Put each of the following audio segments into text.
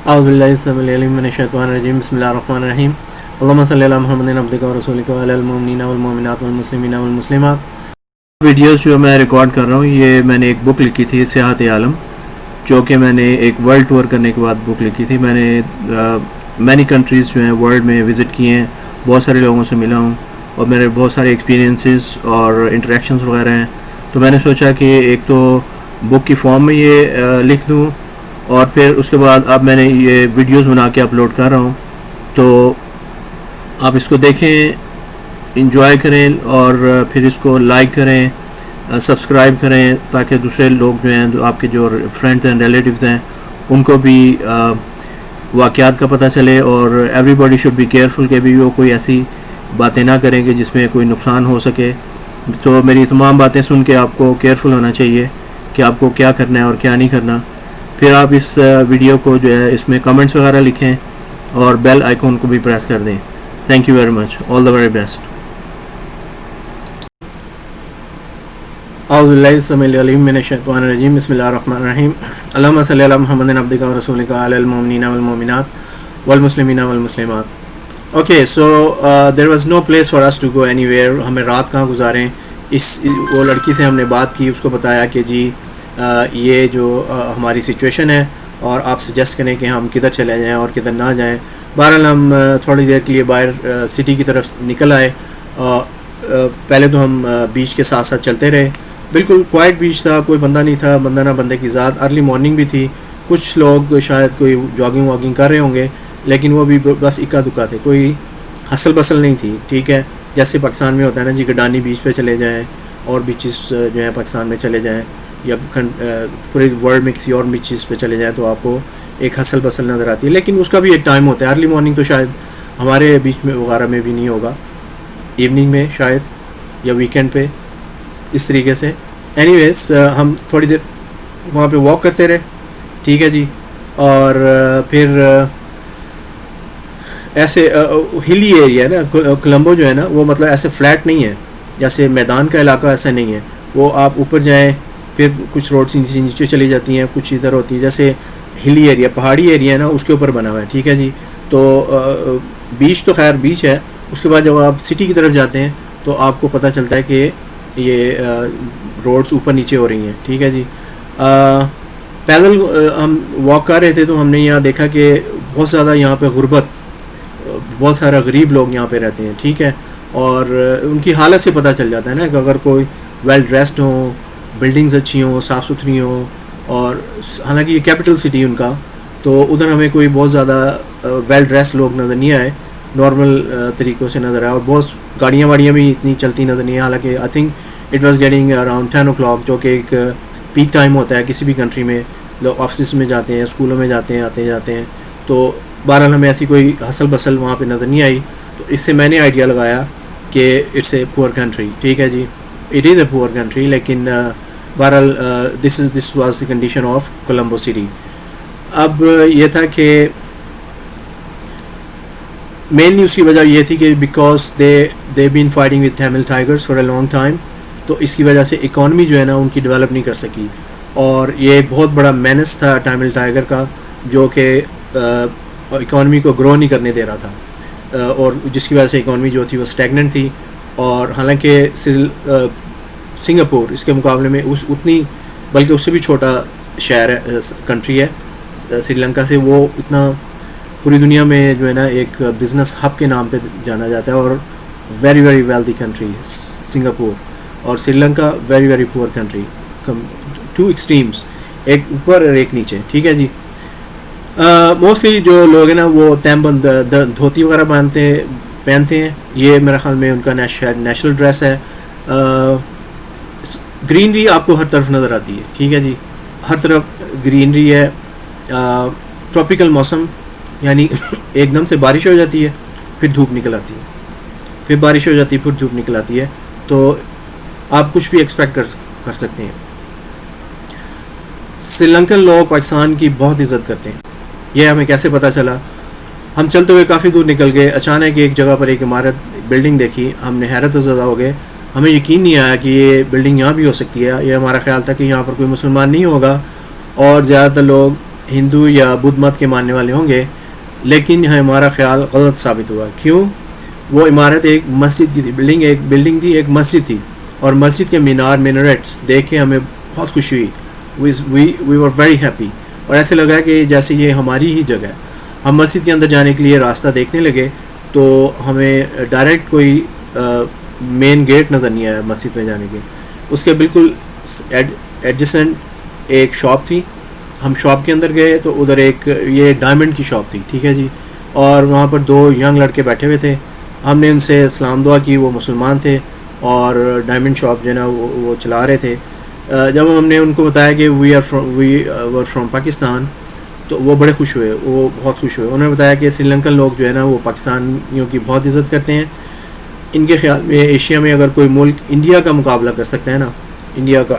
اعوذ باللہ السمیع العلیم من الشیطان الرجیم بسم اللہ الرحمن الرحیم اللہم صلی علی محمد عبدک و رسولک و علی المؤمنین والمؤمنات والمسلمین والمسلمات۔ ویڈیوز جو میں ریکارڈ کر رہا ہوں یہ میں نے ایک بک لکھی تھی سیاحت عالم، جو کہ میں نے ایک ورلڈ ٹور کرنے کے بعد بک لکھی تھی۔ میں نے مینی کنٹریز جو ہیں ورلڈ میں وزٹ کیے ہیں، بہت سارے لوگوں سے ملا ہوں اور میرے بہت سارے ایکسپیرینسز اور انٹریکشنز وغیرہ ہیں، تو میں نے سوچا کہ ایک تو بک کی فارم میں یہ لکھ دوں اور پھر اس کے بعد اب میں نے یہ ویڈیوز بنا کے اپلوڈ کر رہا ہوں، تو آپ اس کو دیکھیں، انجوائے کریں اور پھر اس کو لائک کریں، سبسکرائب کریں، تاکہ دوسرے لوگ جو ہیں، آپ کے جو فرینڈز ہیں، ریلیٹیوز ہیں، ان کو بھی واقعات کا پتہ چلے، اور everybody should be careful کہ بھی وہ کوئی ایسی باتیں نہ کریں کہ جس میں کوئی نقصان ہو سکے۔ تو میری تمام باتیں سن کے آپ کو کیئرفل ہونا چاہیے کہ آپ کو کیا کرنا ہے اور کیا نہیں کرنا۔ پھر آپ اس ویڈیو کو جو ہے اس میں کمنٹس وغیرہ لکھیں اور بیل آئیکن کو بھی پریس کر دیں۔ Thank you very much, all the very best. اعوذ باللہ السمیع العلیم من الشیطان الرجیم بسم اللہ الرحمن الرحیم اللہم صلی علی محمد عبدک و رسولک و علی المؤمنین والمؤمنات والمسلمین والمسلمات۔ Okay, so there was no place for us to go anywhere. ہمیں رات کہاں گزاریں، وہ لڑکی سے ہم نے بات کی، اس کو بتایا کہ جی یہ جو ہماری سچویشن ہے اور آپ سجیسٹ کریں کہ ہم کدھر چلے جائیں اور کدھر نہ جائیں۔ بہرحال ہم تھوڑی دیر کے لیے باہر سٹی کی طرف نکل آئے۔ پہلے تو ہم بیچ کے ساتھ ساتھ چلتے رہے، بالکل کوائٹ بیچ تھا، کوئی بندہ نہیں تھا، بندہ نہ بندے کی ذات۔ ارلی مارننگ بھی تھی، کچھ لوگ شاید کوئی جاگنگ واگنگ کر رہے ہوں گے، لیکن وہ بھی بس اکا دکا تھے، کوئی حسل بسل نہیں تھی، ٹھیک ہے۔ جیسے پاکستان میں ہوتا ہے نا جی، گڈانی بیچ پہ چلے جائیں اور بیچز جو ہیں پاکستان میں چلے جائیں، یا پورے ورلڈ میں کسی اور بیچز پہ چلے جائیں تو آپ کو ایک حسل بسل نظر آتی ہے، لیکن اس کا بھی ایک ٹائم ہوتا ہے۔ ارلی مارننگ تو شاید ہمارے بیچ میں وغیرہ میں بھی نہیں ہوگا، ایوننگ میں شاید یا ویکینڈ پہ اس طریقے سے۔ اینی ویز ہم تھوڑی دیر وہاں پہ واک کرتے رہے، ٹھیک ہے جی، اور پھر ایسے ہلی ایریا ہے نا کولمبو جو ہے نا، وہ مطلب ایسے فلیٹ نہیں ہے، جیسے میدان کا علاقہ ایسا نہیں ہے، وہ آپ اوپر جائیں پھر کچھ روڈ سے نیچے چلی جاتی ہیں، کچھ ادھر ہوتی ہے، جیسے ہلی ایریا پہاڑی ایریا ہے نا اس کے اوپر بنا ہوا ہے، ٹھیک ہے جی۔ تو بیچ تو خیر بیچ ہے، اس کے بعد جب آپ سٹی کی طرف جاتے ہیں تو آپ کو پتہ چلتا ہے کہ یہ روڈز اوپر نیچے ہو رہی ہیں، ٹھیک ہے جی۔ پیدل ہم واک کر رہے تھے تو ہم نے یہاں دیکھا کہ بہت زیادہ یہاں پہ غربت، بہت سارا غریب لوگ یہاں پہ رہتے ہیں، ٹھیک ہے، اور ان کی حالت سے پتہ چل جاتا ہے نا کہ اگر کوئی ویل ڈریسڈ ہوں، بلڈنگز اچھی ہوں، صاف ستھری ہوں، اور حالانکہ یہ کیپٹل سٹی ان کا، تو ادھر ہمیں کوئی بہت زیادہ ویل ڈریسڈ لوگ نظر نہیں آئے، نارمل طریقوں سے نظر آئے، اور بہت گاڑیاں واڑیاں بھی اتنی چلتی نظر نہیں آئی۔ حالانکہ I think it was getting around 10 o'clock، جو کہ ایک پیک ٹائم ہوتا ہے کسی بھی کنٹری میں، لوگ آفسز میں جاتے ہیں، اسکولوں میں جاتے ہیں، آتے جاتے ہیں، تو بہرحال ہمیں ایسی کوئی حسل بسل وہاں پہ نظر نہیں آئی۔ تو اس سے میں نے آئیڈیا لگایا کہ اٹس اے پور کنٹری، ٹھیک ہے جی، اٹ از اے پور کنٹری، لیکن بہرحال this was the condition of Colombo city. اب یہ تھا کہ مینلی اس کی وجہ یہ تھی کہ because they been fighting with Tamil tigers for a long time, تو اس کی وجہ سے اکانومی جو ہے نا ان کی ڈیولپ نہیں کر سکی، اور یہ ایک بہت بڑا مینس تھا ٹیمل ٹائیگر کا، جو کہ اکانومی کو گرو نہیں کرنے دے رہا تھا، اور جس کی وجہ سے اکانومی جو تھی وہ اسٹیگننٹ تھی۔ اور حالانکہ سنگاپور اس کے مقابلے میں اتنی، بلکہ اس سے بھی چھوٹا شہر ہے، کنٹری ہے سری لنکا سے، وہ اتنا پوری دنیا میں جو ہے نا ایک بزنس ہب کے نام پہ جانا جاتا ہے، اور very very wealthy country Singapore, اور Sri Lanka very very poor country, two extremes, ایک اوپر اور ایک نیچے، ٹھیک ہے جی۔ موسٹلی جو لوگ ہیں نا وہ تیم بند دھوتی وغیرہ پہنتے ہیں، یہ میرے خیال میں ان کا نیشنل ڈریس ہے۔ گرینری آپ کو ہر طرف نظر آتی ہے، ٹھیک ہے جی، ہر طرف گرینری ہے۔ ٹراپیکل موسم، یعنی ایک دم سے بارش ہو جاتی ہے، پھر دھوپ نکل آتی ہے، پھر بارش ہو جاتی ہے، پھر دھوپ نکل آتی ہے، تو آپ کچھ بھی ایکسپیکٹ کر سکتے ہیں۔ سری لنکن لوگ پاکستان کی بہت عزت کرتے ہیں، یہ ہمیں کیسے پتہ چلا؟ ہم چلتے ہوئے کافی دور نکل گئے، اچانک ایک جگہ پر ایک عمارت، بلڈنگ دیکھی، ہم نے حیرت زدہ ہو گئے، ہمیں یقین نہیں آیا کہ یہ بلڈنگ یہاں بھی ہو سکتی ہے۔ یہ ہمارا خیال تھا کہ یہاں پر کوئی مسلمان نہیں ہوگا، اور زیادہ تر لوگ ہندو یا بدھ مت کے ماننے والے ہوں گے، لیکن ہمارا خیال غلط ثابت ہوا. کیوں؟ وہ عمارت ایک مسجد کی تھی، ایک بلڈنگ تھی، ایک مسجد تھی، اور مسجد کے مینریٹس دیکھ کے ہمیں بہت خوشی ہوئی. وی ور ویری ہیپی، اور ایسے لگا کہ جیسے یہ ہماری ہی جگہ ہے. ہم مسجد کے اندر جانے کے لیے راستہ دیکھنے لگے تو ہمیں ڈائریکٹ کوئی مین گیٹ نظر نہیں آیا مسجد میں جانے کے. اس کے بالکل ایڈجسنٹ ایک شاپ تھی. ہم شاپ کے اندر گئے تو ادھر ایک یہ ڈائمنڈ کی شاپ تھی، ٹھیک ہے جی، اور وہاں پر 2 ینگ لڑکے بیٹھے ہوئے تھے. ہم نے ان سے سلام دعا کی، وہ مسلمان تھے اور ڈائمنڈ شاپ جو ہے نا وہ چلا رہے تھے. جب ہم نے ان کو بتایا کہ وی ور فرام پاکستان، تو وہ بڑے خوش ہوئے، وہ بہت خوش ہوئے. انہوں نے بتایا کہ سری لنکن لوگ جو ہے نا وہ پاکستانیوں کی بہت عزت کرتے ہیں. ان کے خیال میں ایشیا میں اگر کوئی ملک انڈیا کا مقابلہ کر سکتا ہے نا، انڈیا کا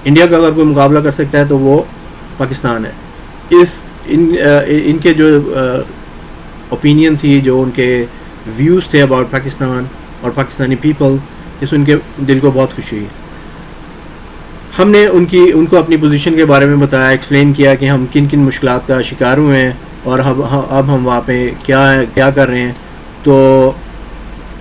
اگر کوئی مقابلہ کر سکتا ہے تو وہ پاکستان ہے. ان کے جو اوپینین تھی، جو ان کے ویوز تھے اباؤٹ پاکستان اور پاکستانی پیپل، اس ان کے دل کو بہت خوشی ہوئی. ہم نے ان کو اپنی پوزیشن کے بارے میں بتایا، ایکسپلین کیا کہ ہم کن کن مشکلات کا شکار ہوئے ہیں اور اب ہم وہاں پہ کیا کر رہے ہیں. تو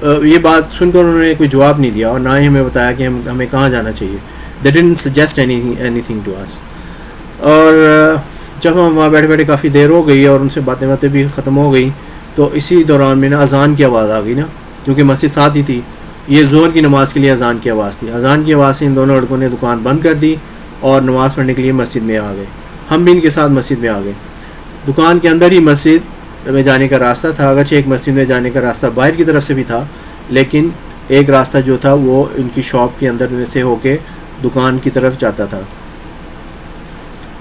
یہ بات سن کر انہوں نے کوئی جواب نہیں دیا، اور نہ ہی ہمیں بتایا کہ ہمیں کہاں جانا چاہیے. They didn't suggest anything to us. اور جب ہم وہاں بیٹھے کافی دیر ہو گئی اور ان سے باتیں بھی ختم ہو گئی، تو اسی دوران میں نا اذان کی آواز آ گئی نا، کیونکہ مسجد ساتھ ہی تھی. یہ ظہر کی نماز کے لیے اذان کی آواز تھی. اذان کی آواز سے ان دونوں لڑکوں نے دکان بند کر دی اور نماز پڑھنے کے لیے مسجد میں آ گئے. ہم بھی ان کے ساتھ مسجد میں آ گئے. دکان کے اندر ہی مسجد میں جانے کا راستہ تھا. اگرچہ ایک مسجد میں جانے کا راستہ باہر کی طرف سے بھی تھا، لیکن ایک راستہ جو تھا وہ ان کی شاپ کے اندر سے ہو کے دکان کی طرف جاتا تھا.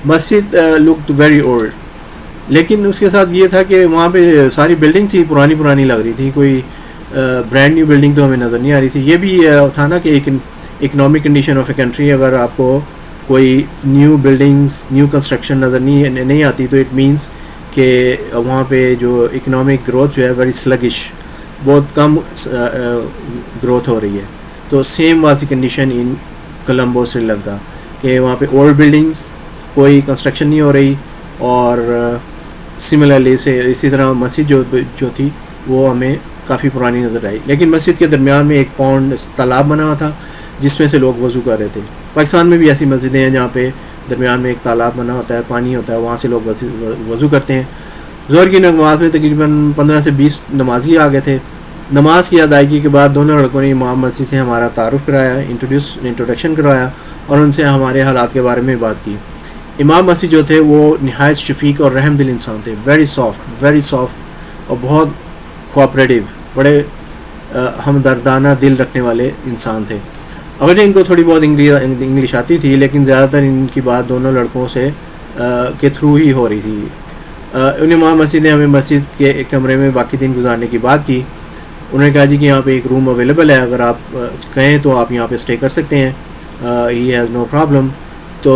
مسجد لکڈ ویری اولڈ، لیکن اس کے ساتھ یہ تھا کہ وہاں پہ ساری بلڈنگس ہی پرانی لگ رہی تھی. کوئی برانڈ نیو بلڈنگ تو ہمیں نظر نہیں آ رہی تھی. یہ بھی تھا نا کہ ایک economic condition of a country, اگر آپ کو کوئی نیو بلڈنگس، نیو کنسٹرکشن نظر نہیں آتی تو اٹ مینس کہ وہاں پہ جو اکنامک گروتھ جو ہے ویری سلگش، بہت کم گروتھ ہو رہی ہے. تو same was the condition in Colombo Sri Lanka, کہ وہاں پہ اولڈ بلڈنگس، کوئی کنسٹرکشن نہیں ہو رہی. اور سملرلی اسی طرح مسجد جو تھی وہ ہمیں کافی پرانی نظر آئی. لیکن مسجد کے درمیان میں ایک پونڈ تالاب بنا ہوا تھا جس میں سے لوگ وضو کر رہے تھے. پاکستان میں بھی ایسی مسجدیں ہیں جہاں پہ درمیان میں ایک تالاب بنا ہوتا ہے، پانی ہوتا ہے، وہاں سے لوگ وضو کرتے ہیں. ظہر کی نماز میں تقریباً 15 سے 20 نمازی آ گئے تھے. نماز کی ادائیگی کے بعد دونوں لڑکوں نے امام مسجد سے ہمارا تعارف کرایا، انٹروڈکشن کروایا اور ان سے ہمارے حالات کے بارے میں بات کی. امام مسجد جو تھے وہ نہایت شفیق اور رحم دل انسان تھے. ویری سافٹ اور بہت کوآپریٹیو، بڑے ہمدردانہ دل رکھنے والے انسان تھے. اگر ان کو تھوڑی بہت انگلش آتی تھی، لیکن زیادہ تر ان کی بات دونوں لڑکوں سے کے تھرو ہی ہو رہی تھی. ان امام مسجد نے ہمیں مسجد کے ایک کمرے میں باقی دن گزارنے کی بات کی. انہوں نے کہا جی کہ یہاں پہ ایک روم اویلیبل ہے، اگر آپ کہیں تو آپ یہاں پہ اسٹے کر سکتے ہیں، ہی ہیز نو پرابلم. تو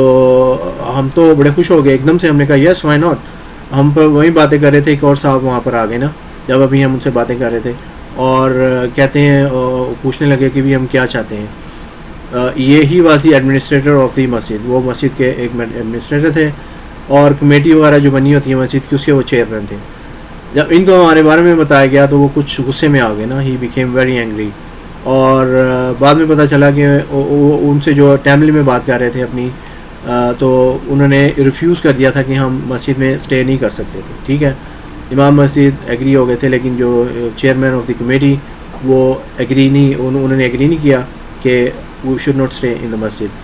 ہم تو بڑے خوش ہو گئے. ایک دم سے ہم نے کہا یس وائی ناٹ. ہم پر وہی باتیں کر رہے تھے، ایک اور صاحب وہاں پر آ گئے نا جب ابھی ہم ان سے باتیں کر رہے تھے، اور کہتے ہیں پوچھنے لگے کہ بھی ہم کیا چاہتے ہیں. یہی واضح ایڈمنسٹریٹر آف دی مسجد، وہ مسجد کے ایک ایڈمنسٹریٹر تھے، اور کمیٹی وغیرہ جو بنی ہوتی ہے مسجد کی اس کے وہ چیئرمین تھے. جب ان کو ہمارے بارے میں بتایا گیا تو وہ کچھ غصے میں آ گئے نا، ہی بیکیم ویری اینگری. اور بعد میں پتہ چلا کہ ان سے جو ٹیملی میں بات کر رہے تھے اپنی، تو انہوں نے ریفیوز کر دیا تھا کہ ہم مسجد میں اسٹے نہیں کر سکتے تھے. ٹھیک ہے، امام مسجد ایگری ہو گئے تھے، لیکن جو چیئرمین آف دی کمیٹی وہ انہوں نے ایگری نہیں کیا کہ we should not stay in the مسجد.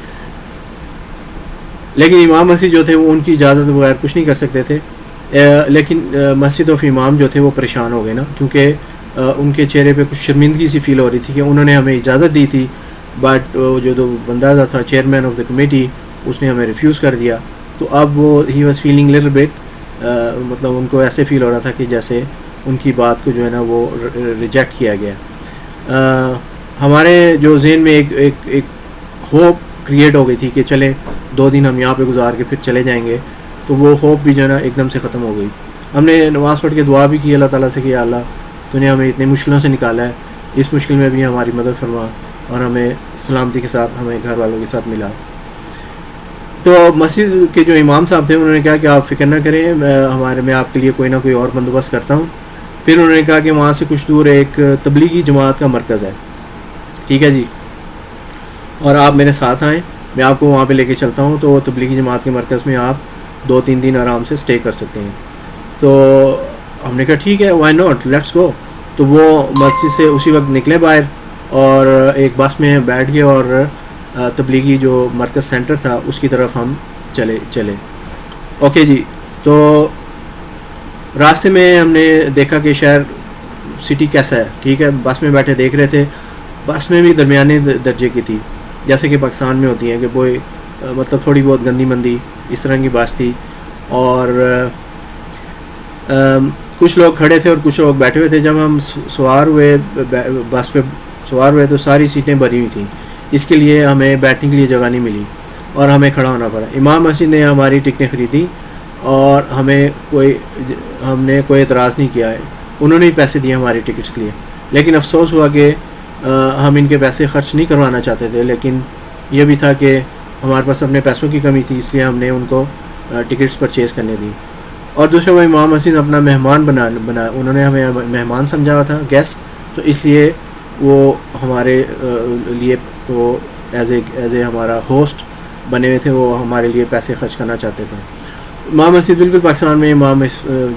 لیکن امام مسجد جو تھے وہ ان کی اجازت بغیر کچھ نہیں کر سکتے تھے. لیکن مسجد آف امام جو تھے وہ پریشان ہو گئے نا، کیونکہ ان کے چہرے پہ کچھ شرمندگی سی فیل ہو رہی تھی کہ انہوں نے ہمیں اجازت دی تھی، بٹ جو بندہ تھا چیئرمین آف دا کمیٹی اس نے ہمیں ریفیوز کر دیا. تو اب وہ he was feeling little bit, مطلب ان کو ایسے فیل ہو رہا تھا کہ جیسے ان کی بات کو جو ہے نا وہ ریجیکٹ کیا گیا. ہمارے جو ذہن میں ایک ہوپ کریٹ ہو گئی تھی کہ چلیں 2 دن ہم یہاں پہ گزار کے پھر چلے جائیں گے، تو وہ ہوپ بھی جو ہے نا ایک دم سے ختم ہو گئی. ہم نے نماز پڑھ کے دعا بھی کی اللہ تعالیٰ سے کہ یا اللہ تو نے ہمیں اتنی مشکلوں سے نکالا ہے، اس مشکل میں بھی ہماری مدد فرما اور ہمیں سلامتی کے ساتھ ہمیں گھر والوں کے ساتھ ملا. تو مسجد کے جو امام صاحب تھے انہوں نے کہا کہ آپ فکر نہ کریں، میں آپ کے لیے کوئی نہ کوئی اور بندوبست کرتا ہوں. پھر انہوں نے کہا کہ وہاں سے کچھ دور ایک تبلیغی جماعت کا مرکز ہے، ٹھیک ہے جی، اور آپ میرے ساتھ آئیں، میں آپ کو وہاں پہ لے کے چلتا ہوں. تو تبلیغی جماعت کے مرکز میں آپ 2-3 دن آرام سے اسٹے کر سکتے ہیں. تو ہم نے کہا ٹھیک ہے، وائی ناٹ، لیٹس گو. تو وہ مسجد سے اسی وقت نکلے باہر اور ایک بس میں بیٹھ گئے اور تبلیغی جو مرکز سینٹر تھا اس کی طرف ہم چلے. اوکے جی. تو راستے میں ہم نے دیکھا کہ شہر سٹی کیسا ہے، ٹھیک ہے. بس میں بیٹھے دیکھ رہے تھے، بس میں بھی درمیانے درجے کی تھی، جیسے کہ پاکستان میں ہوتی ہیں کہ کوئی مطلب تھوڑی بہت گندی مندی اس طرح کی بس تھی. اور کچھ لوگ کھڑے تھے اور کچھ لوگ بیٹھے ہوئے تھے. جب ہم بس پہ سوار ہوئے تو ساری سیٹیں بھری ہوئی تھیں، اس کے لیے ہمیں بیٹھنے کے لیے جگہ نہیں ملی اور ہمیں کھڑا ہونا پڑا. امام مسجد نے ہماری ٹکٹیں خریدی اور ہم نے کوئی اعتراض نہیں کیا ہے. انہوں نے ہی پیسے دیے ہماری ٹکٹس کے لیے، لیکن افسوس ہوا کہ ہم ان کے پیسے خرچ نہیں کروانا چاہتے تھے، لیکن یہ بھی تھا کہ ہمارے پاس اپنے پیسوں کی کمی تھی، اس لیے ہم نے ان کو ٹکٹس پرچیز کرنے دی. اور دوسرے وہ امام مسجد اپنا مہمان بنا انہوں نے ہمیں مہمان سمجھا ہوا تھا، گیسٹ، تو اس لیے وہ ہمارے لیے وہ ایز اے ہمارا ہوسٹ بنے ہوئے تھے، وہ ہمارے لیے پیسے خرچ کرنا چاہتے تھے. امام مسجد بالکل پاکستان میں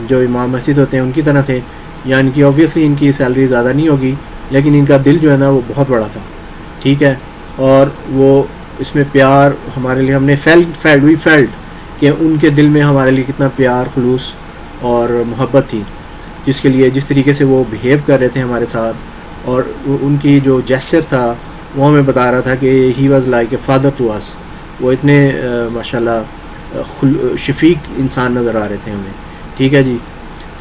جو امام مسجد ہوتے ہیں ان کی طرح تھے، یعنی کہ اوبویسلی ان کی سیلری زیادہ نہیں ہوگی، لیکن ان کا دل جو ہے نا وہ بہت بڑا تھا، ٹھیک ہے. اور وہ اس میں پیار ہمارے لیے، ہم نے فیلڈ کہ ان کے دل میں ہمارے لیے کتنا پیار، خلوص اور محبت تھی، جس طریقے سے وہ بیہیو کر رہے تھے ہمارے ساتھ. اور ان کی جو جیسچر تھا وہ ہمیں بتا رہا تھا کہ he was like a father to us. وہ اتنے ماشاءاللہ شفیق انسان نظر آ رہے تھے ہمیں، ٹھیک ہے جی.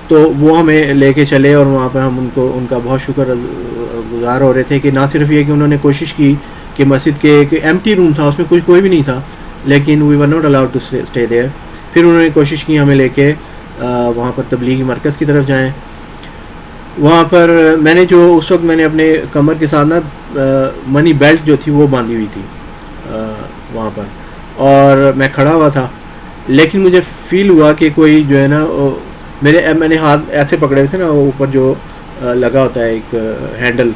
تو وہ ہمیں لے کے چلے اور وہاں پہ ہم ان کا بہت شکر گزار ہو رہے تھے کہ نہ صرف یہ کہ انہوں نے کوشش کی کہ مسجد کے ایک ایمٹی روم تھا، اس میں کوئی بھی نہیں تھا، لیکن we were not allowed to stay there. پھر انہوں نے کوشش کی ہمیں لے کے وہاں پر تبلیغی مرکز کی طرف جائیں. وہاں پر اس وقت میں نے اپنے کمر کے ساتھ نا منی بیلٹ جو تھی وہ باندھی ہوئی تھی وہاں پر، اور میں کھڑا ہوا تھا، لیکن مجھے فیل ہوا کہ کوئی جو ہے نا میں نے ہاتھ ایسے پکڑے تھے نا، اوپر جو لگا ہوتا ہے ایک ہینڈل،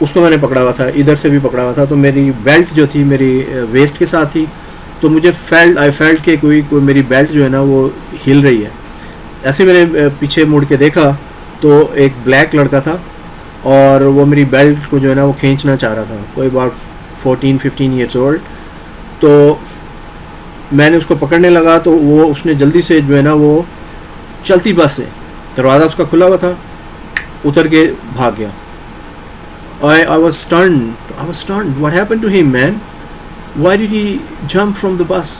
اس کو میں نے پکڑا ہوا تھا، ادھر سے بھی پکڑا ہوا تھا. تو میری بیلٹ جو تھی میری ویسٹ کے ساتھ تھی، تو مجھے آئی فیلٹ کہ کوئی میری بیلٹ جو ہے نا وہ ہل رہی ہے. ایسے میں نے پیچھے مڑ کے دیکھا تو ایک بلیک لڑکا تھا اور وہ میری بیلٹ کو جو ہے نا وہ کھینچنا چاہ رہا تھا، کوئی اباؤٹ 14-15 ایئرس اولڈ. تو میں نے اس کو پکڑنے لگا تو اس نے جلدی سے جو ہے نا وہ چلتی بس سے، دروازہ اس کا کھلا ہوا تھا، اتر کے بھاگ گیا. I was stunned. What happened to him, man? Why did he jump from the bus?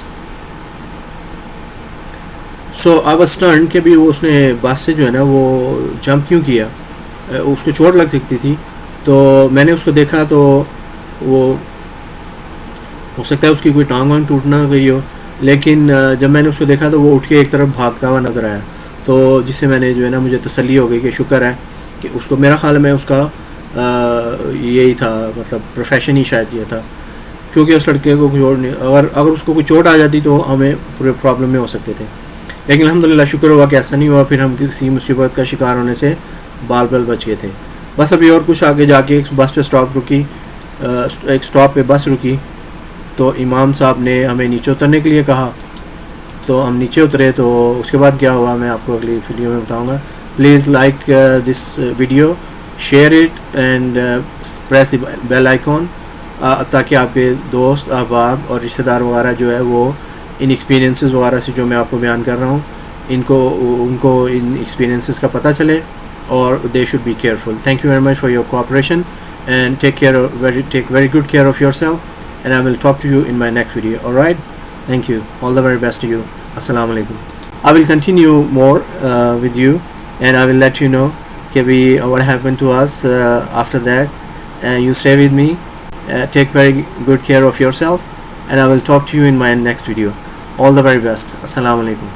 So I was stunned کہ بھی اس نے بس سے جو ہے نا وہ جمپ کیوں کیا، اس کو چوٹ لگ سکتی تھی. تو میں نے اس کو دیکھا تو وہ ہو سکتا ہے اس کی کوئی ٹانگ وانگ ٹوٹنا گئی ہو، لیکن جب میں نے اس کو دیکھا تو وہ اٹھ کے ایک طرف بھاگتا ہوا نظر آیا. تو جس سے میں نے جو ہے نا مجھے تسلی ہو گئی کہ شکر ہے کہ اس کو، میرا خیال میں اس کا یہی تھا، مطلب پروفیشن ہی شاید یہ تھا، کیونکہ اس لڑکے کو چوٹ نہیں، اگر اس کو کوئی چوٹ آ جاتی تو ہمیں پورے پرابلم میں ہو سکتے تھے. لیکن الحمدللہ شکر ہوا کہ ایسا نہیں ہوا. پھر ہم کسی مصیبت کا شکار ہونے سے بال بچ گئے تھے. بس ابھی اور کچھ آگے جا کے ایک بس پہ ایک اسٹاپ پہ بس رکی، تو امام صاحب نے ہمیں نیچے اترنے کے لیے کہا، تو ہم نیچے اترے. تو اس کے بعد کیا ہوا میں آپ کو اگلی ویڈیو میں بتاؤں گا. Please like this video, share it and press the bell icon, تاکہ آپ کے دوست، احباب اور رشتہ دار وغیرہ جو ہے وہ ان ایکسپیرینسز وغیرہ سے جو میں آپ کو بیان کر رہا ہوں ان کو ان ایکسپیرینسز کا پتہ چلے، اور they should be careful. Thank you very much for your cooperation and take very good care of your self, and I will talk to you in my next video. Alright, thank you, all the very best to you. السلام علیکم. I will continue more with you and I will let you know کہ what happened to us after that. You stay with me, take very good care of yourself, and I will talk to you in my next video. All the very best. Assalamu alaikum.